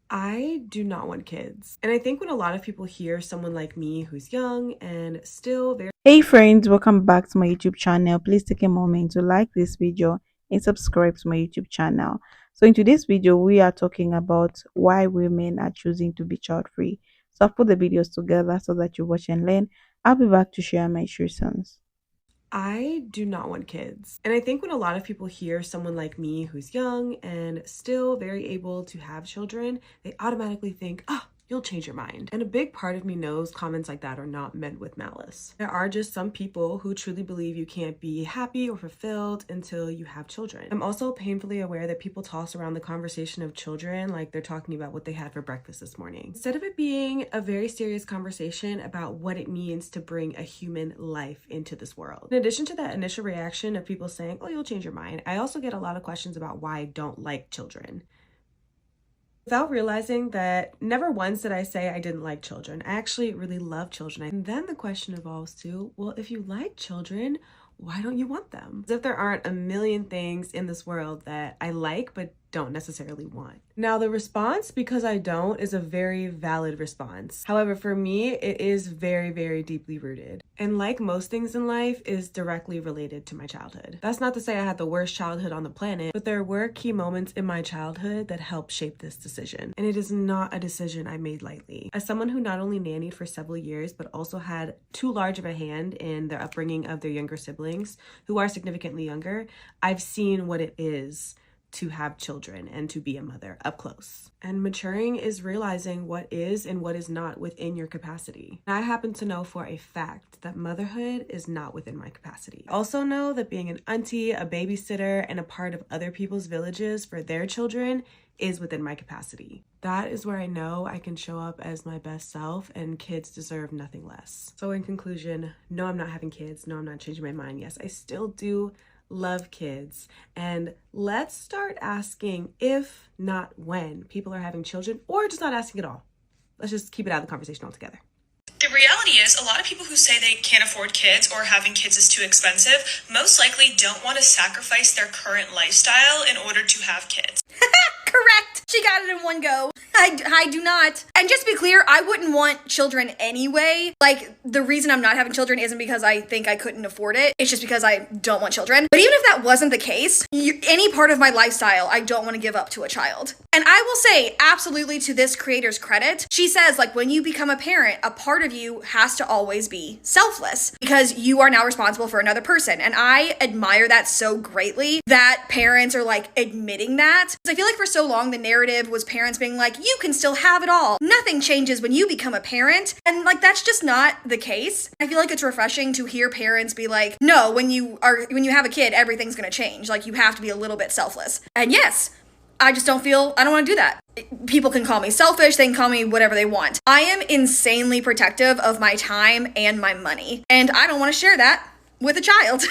I do not want kids. And I think when a lot of people hear someone like me who's young and still very Hey friends, welcome back to my YouTube channel. Please take a moment to like this video and subscribe to my YouTube channel. So in today's video, we are talking about why women are choosing to be child free. So I've put the videos together so that you watch and learn. I'll be back to share my reasons. I do not want kids. And I think when a lot of people hear someone like me who's young and still very able to have children, they automatically think, oh, you'll change your mind. And a big part of me knows comments like that are not meant with malice. There are just some people who truly believe you can't be happy or fulfilled until you have children. I'm also painfully aware that people toss around the conversation of children like they're talking about what they had for breakfast this morning, instead of it being a very serious conversation about what it means to bring a human life into this world. In addition to that initial reaction of people saying, oh, you'll change your mind, I also get a lot of questions about why I don't like children, without realizing that never once did I say I didn't like children. I actually really love children. And then the question evolves to, well, if you like children, why don't you want them? As if there aren't a million things in this world that I like but don't necessarily want. Now, the response, because I don't, is a very valid response. However, for me, it is very, very deeply rooted. And like most things in life, is directly related to my childhood. That's not to say I had the worst childhood on the planet, but there were key moments in my childhood that helped shape this decision. And it is not a decision I made lightly. As someone who not only nannied for several years, but also had too large of a hand in the upbringing of their younger siblings, who are significantly younger, I've seen what it is to have children and to be a mother up close. And maturing is realizing what is and what is not within your capacity. I happen to know for a fact that motherhood is not within my capacity. I also know that being an auntie, a babysitter, and a part of other people's villages for their children is within my capacity. That is where I know I can show up as my best self, and kids deserve nothing less. So in conclusion, no, I'm not having kids. No, I'm not changing my mind. Yes, I still do love kids. And let's start asking if, not when, people are having children, or just not asking at all. Let's just keep it out of the conversation altogether. The reality is, a lot of people who say they can't afford kids or having kids is too expensive most likely don't want to sacrifice their current lifestyle in order to have kids. Correct. She got it in one go. I do not. And just to be clear, I wouldn't want children anyway. Like, the reason I'm not having children isn't because I think I couldn't afford it. It's just because I don't want children. But even if that wasn't the case, any part of my lifestyle, I don't want to give up to a child. And I will say, absolutely, to this creator's credit, she says, like, when you become a parent, a part of you has to always be selfless because you are now responsible for another person. And I admire that so greatly that parents are like admitting that. Because I feel like for so long, the narrative was parents being like, you can still have it all. Nothing changes when you become a parent. And like, that's just not the case. I feel like it's refreshing to hear parents be like, no, when you have a kid, everything's gonna change. Like, you have to be a little bit selfless. And yes, I just don't want to do that. People can call me selfish, they can call me whatever they want. I am insanely protective of my time and my money. And I don't want to share that with a child.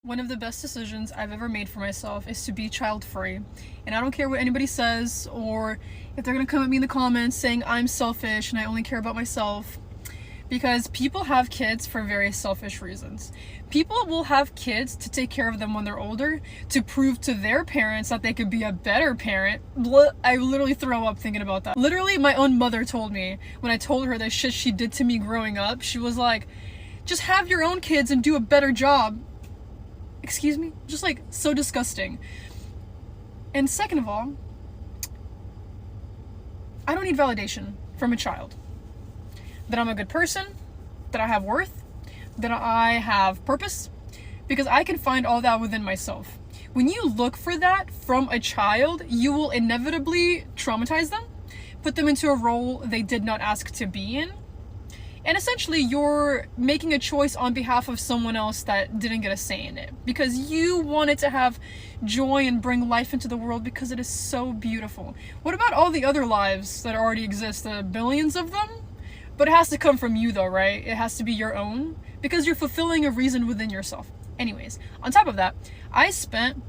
One of the best decisions I've ever made for myself is to be child-free. And I don't care what anybody says, or if they're gonna come at me in the comments saying I'm selfish and I only care about myself. Because people have kids for very selfish reasons. People will have kids to take care of them when they're older, to prove to their parents that they could be a better parent. I literally throw up thinking about that. Literally, my own mother told me, when I told her the shit she did to me growing up, she was like, just have your own kids and do a better job. Excuse me? Just like so disgusting. And second of all, I don't need validation from a child. That I'm a good person, that I have worth, that I have purpose, because I can find all that within myself. When you look for that from a child, you will inevitably traumatize them, put them into a role they did not ask to be in. And essentially, you're making a choice on behalf of someone else that didn't get a say in it. Because you wanted to have joy and bring life into the world because it is so beautiful. What about all the other lives that already exist, the billions of them? But it has to come from you though, right? It has to be your own. Because you're fulfilling a reason within yourself. Anyways, on top of that, I spent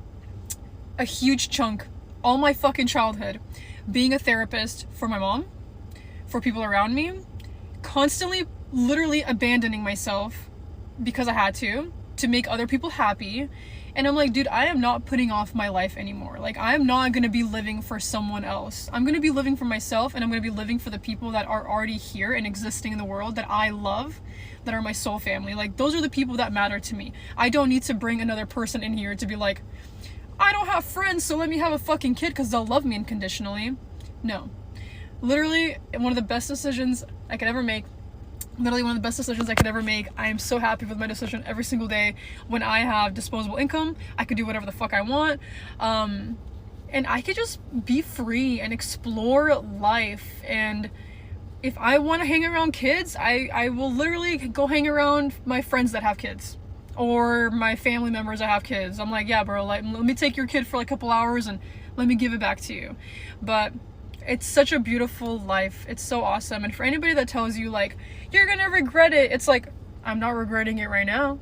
a huge chunk, all my fucking childhood, being a therapist for my mom, for people around me, constantly literally abandoning myself because I had to make other people happy, And I'm like, dude, I am not putting off my life anymore. Like, I'm not gonna be living for someone else. I'm gonna be living for myself, and I'm gonna be living for the people that are already here and existing in the world that I love, that are my soul family. Like, those are the people that matter to me. I don't need to bring another person in here to be like, I don't have friends, so let me have a fucking kid because they'll love me unconditionally. No. Literally, one of the best decisions I could ever make. Literally one of the best decisions I could ever make. I am so happy with my decision every single day. When I have disposable income, I could do whatever the fuck I want. And I could just be free and explore life. And if I want to hang around kids, I will literally go hang around my friends that have kids. Or my family members that have kids. I'm like, yeah, bro, like, let me take your kid for like a couple hours and let me give it back to you. But it's such a beautiful life. It's so awesome. And for anybody that tells you like, you're gonna regret it, it's like, I'm not regretting it right now.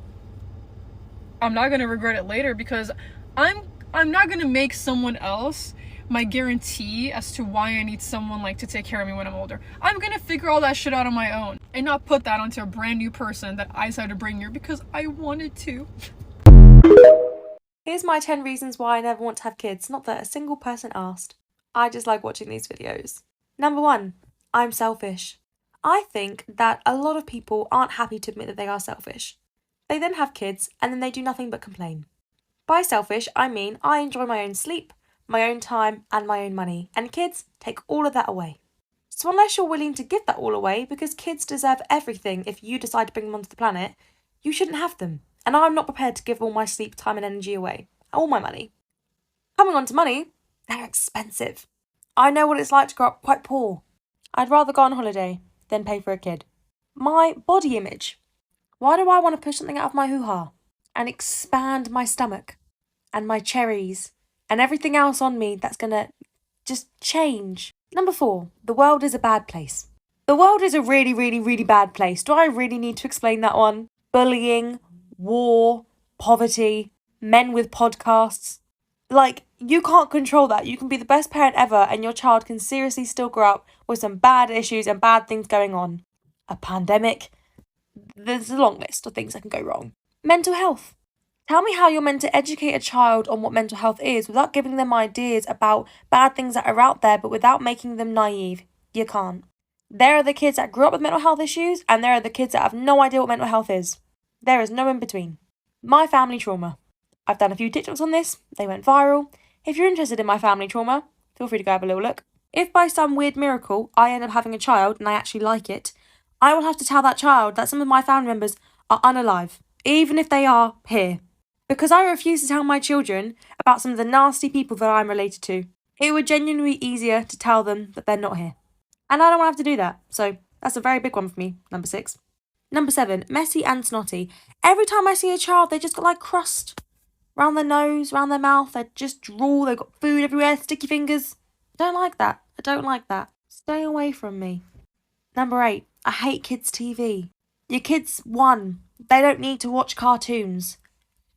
I'm not gonna regret it later, because I'm not gonna make someone else my guarantee as to why I need someone like to take care of me when I'm older. I'm gonna figure all that shit out on my own and not put that onto a brand new person that I decided to bring here because I wanted to. Here's my 10 reasons why I never want to have kids, not that a single person asked. I just like watching these videos. Number 1, I'm selfish. I think that a lot of people aren't happy to admit that they are selfish. They then have kids and then they do nothing but complain. By selfish, I mean I enjoy my own sleep, my own time and my own money, and kids take all of that away. So unless you're willing to give that all away, because kids deserve everything if you decide to bring them onto the planet, you shouldn't have them. And I'm not prepared to give all my sleep, time and energy away. All my money. Coming on to money, they're expensive. I know what it's like to grow up quite poor. I'd rather go on holiday than pay for a kid. My body image. Why do I want to push something out of my hoo-ha and expand my stomach and my cherries and everything else on me that's gonna just change? Number 4, the world is a bad place. The world is a really, really, really bad place. Do I really need to explain that one? Bullying, war, poverty, men with podcasts. Like, you can't control that. You can be the best parent ever and your child can seriously still grow up with some bad issues and bad things going on. A pandemic. There's a long list of things that can go wrong. Mental health. Tell me how you're meant to educate a child on what mental health is without giving them ideas about bad things that are out there, but without making them naive. You can't. There are the kids that grew up with mental health issues, and there are the kids that have no idea what mental health is. There is no in between. My family trauma. I've done a few TikToks on this. They went viral. If you're interested in my family trauma, feel free to go have a little look. If by some weird miracle I end up having a child and I actually like it, I will have to tell that child that some of my family members are unalive, even if they are here. Because I refuse to tell my children about some of the nasty people that I'm related to. It would genuinely be easier to tell them that they're not here. And I don't want to have to do that. So that's a very big one for me, number 6. Number 7, messy and snotty. Every time I see a child, they just got like crust around their nose, around their mouth. They just drool, they've got food everywhere, sticky fingers. I don't like that. I don't like that. Stay away from me. Number 8, I hate kids' TV. Your kids, 1, they don't need to watch cartoons.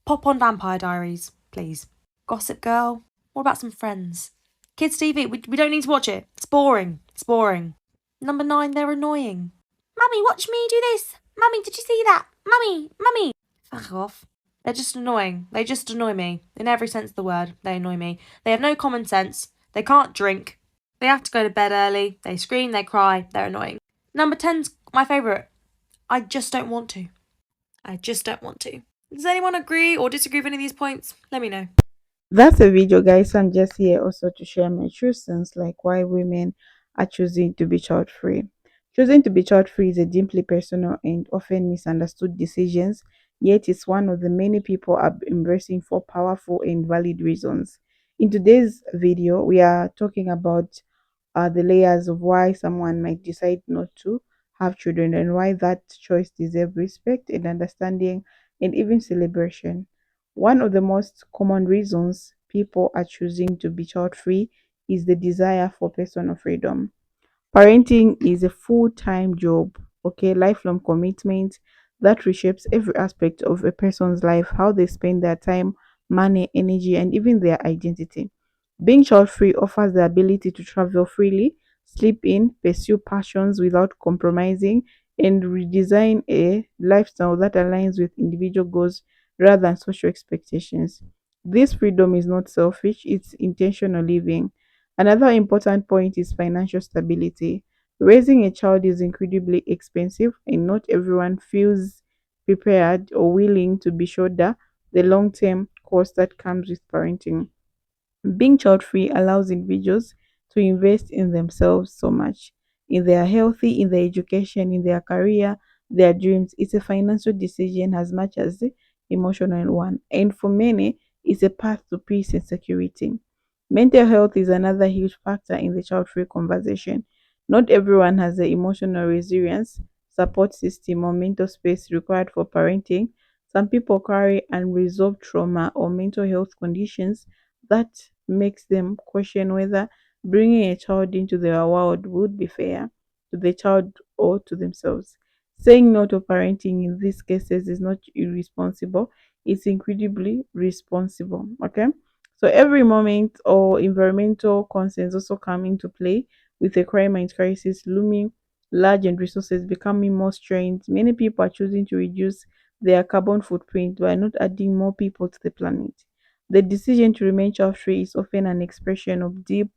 Pop on Vampire Diaries, please. Gossip Girl. What about some Friends? Kids' TV, we don't need to watch it. It's boring. It's boring. Number 9, they're annoying. Mummy, watch me do this. Mummy, did you see that? Mummy, Mummy. Fuck off. They're just annoying. They just annoy me. In every sense of the word, they annoy me. They have no common sense. They can't drink. They have to go to bed early. They scream, they cry. They're annoying. Number 10's my favourite. I just don't want to. I just don't want to. Does anyone agree or disagree with any of these points? Let me know. That's a video, guys. I'm just here also to share my true sense, like why women are choosing to be child free. Choosing to be child free is a deeply personal and often misunderstood decision, yet it's one of the many people are embracing for powerful and valid reasons. In today's video, we are talking about the layers of why someone might decide not to have children and why that choice deserves respect and understanding and even celebration. One of the most common reasons people are choosing to be child free is the desire for personal freedom. Parenting is a full time job, okay, lifelong commitment that reshapes every aspect of a person's life, how they spend their time, money, energy, and even their identity. Being child free offers the ability to travel freely, sleep in, pursue passions without compromising, and redesign a lifestyle that aligns with individual goals rather than social expectations. This freedom is not selfish, it's intentional living. Another important point is financial stability. Raising a child is incredibly expensive, and not everyone feels prepared or willing to be shoulder the long term cost that comes with parenting. Being child free allows individuals to invest in themselves so much, in their healthy, in their education, in their career, their dreams. It's a financial decision as much as the emotional one. And for many, it's a path to peace and security. Mental health is another huge factor in the child free conversation. Not everyone has the emotional resilience, support system, or mental space required for parenting. Some people carry unresolved trauma or mental health conditions that makes them question whether bringing a child into their world would be fair to the child or to themselves. Saying no to parenting in these cases is not irresponsible, it's incredibly responsible. Okay. So every moment or environmental concerns also come into play with a climate crisis looming large and resources becoming more strained. Many people are choosing to reduce their carbon footprint by not adding more people to the planet. The decision to remain child free is often an expression of deep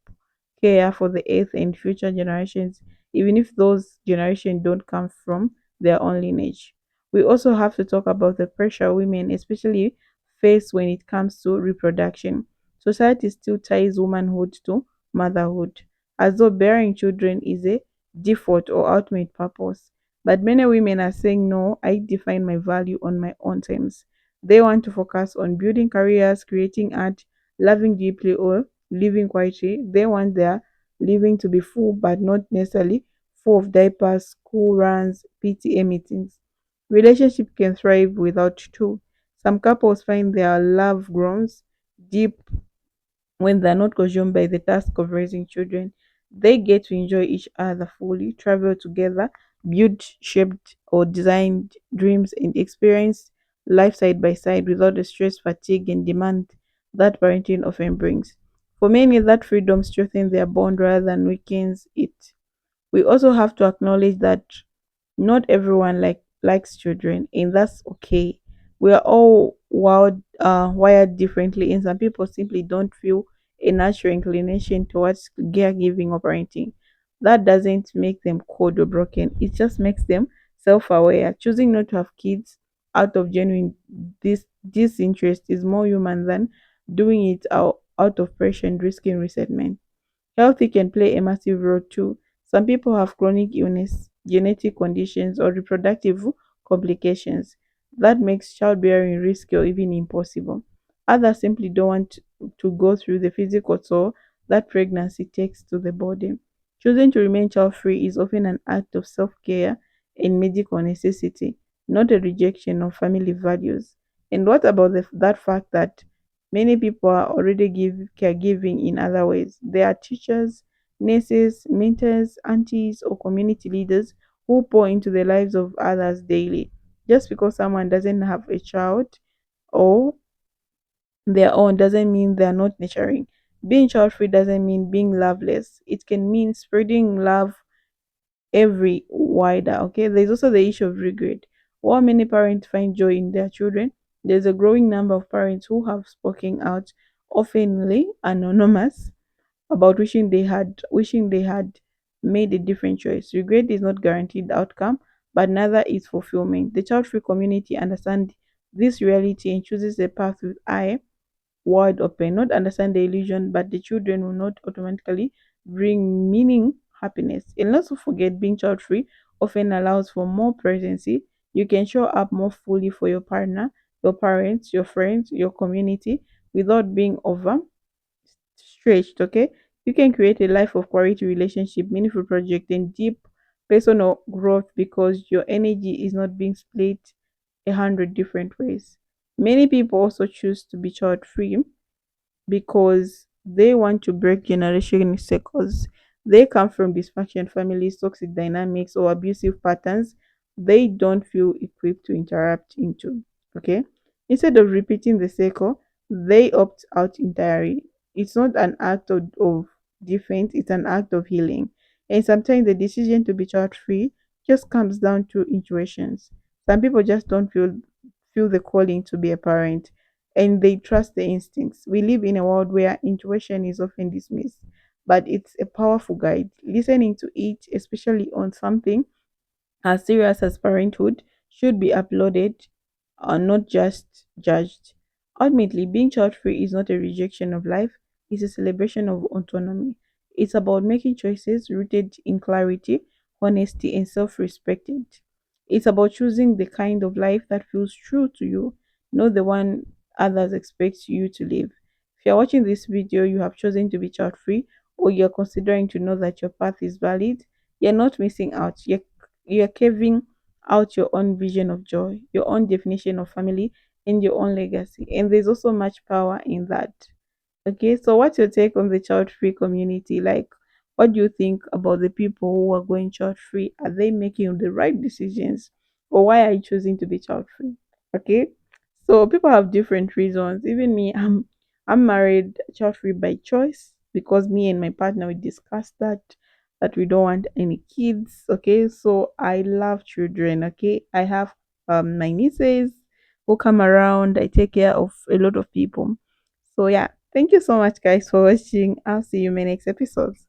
care for the earth and future generations, even if those generations don't come from their own lineage. We also have to talk about the pressure women, especially, face when it comes to reproduction. Society still ties womanhood to motherhood, as though bearing children is a default or ultimate purpose. But many women are saying, no, I define my value on my own terms. They want to focus on building careers, creating art, loving deeply, or living quietly. They want their living to be full, but not necessarily full of diapers, school runs, PTA meetings. Relationship can thrive without two. Some couples find their love grows deep when they're not consumed by the task of raising children. They get to enjoy each other fully, travel together, build shaped or designed dreams, and experience life side by side without the stress, fatigue, and demand that parenting often brings. For many, that freedom strengthens their bond rather than weakens it. We also have to acknowledge that not everyone likes children, and that's okay. We are all wired differently, and some people simply don't feel a natural inclination towards caregiving or parenting. That doesn't make them cold or broken, it just makes them self-aware. Choosing not to have kids out of genuine disinterest is more human than doing it out of pressure and risking resentment. Healthy can play a massive role too. Some people have chronic illness, genetic conditions, or reproductive complications that makes childbearing risky or even impossible. Others simply don't want to go through the physical toll that pregnancy takes to the body. Choosing to remain child free is often an act of self care and medical necessity, not a rejection of family values. And what about that fact that many people are already caregiving in other ways? They are teachers, nurses, mentors, aunties, or community leaders who pour into the lives of others daily. Just because someone doesn't have a child or their own doesn't mean they're not nurturing. Being child free doesn't mean being loveless. It can mean spreading love every wider. Okay, there's also the issue of regret. While many parents find joy in their children, there's a growing number of parents who have spoken out, oftenly anonymous, about wishing they had made a different choice. Regret is not guaranteed the outcome, but neither is fulfillment. The child free community understands this reality and chooses a path with eye wide open, not understand the illusion, but the children will not automatically bring meaning, happiness. And let's not forget, being child free often allows for more presence. You can show up more fully for your partner, your parents, your friends, your community without being overstretched. Okay, you can create a life of quality relationship, meaningful project, and deep personal growth because your energy is not being split 100 different ways. Many people also choose to be child free because they want to break generation cycles. They come from dysfunction families, toxic dynamics, or abusive patterns they don't feel equipped to interrupt into. Okay? Instead of repeating the cycle, they opt out entirely. It's not an act of defense, it's an act of healing. And sometimes the decision to be child free just comes down to intuitions. Some people just don't feel the calling to be a parent. and they trust their instincts. We live in a world where intuition is often dismissed, but it's a powerful guide. Listening to it, especially on something as serious as parenthood, should be applauded or not just judged. Ultimately, being child free is not a rejection of life, it's a celebration of autonomy. It's about making choices rooted in clarity, honesty, and self respect. It's about choosing the kind of life that feels true to you, not the one others expect you to live. If you're watching this video, you have chosen to be child free, or you're considering to know that your path is valid, you're not missing out. You're carving out your own vision of joy, your own definition of family, and your own legacy. And there's also much power in that. Okay, so what's your take on the child free community? Like, what do you think about the people who are going child free? Are they making the right decisions? Or why are you choosing to be child free? Okay, so people have different reasons. Even me, I'm married child free by choice because me and my partner we discussed that we don't want any kids. Okay, so I love children. Okay, I have my nieces who come around. I take care of a lot of people. So yeah, thank you so much guys for watching. I'll see you in my next episodes.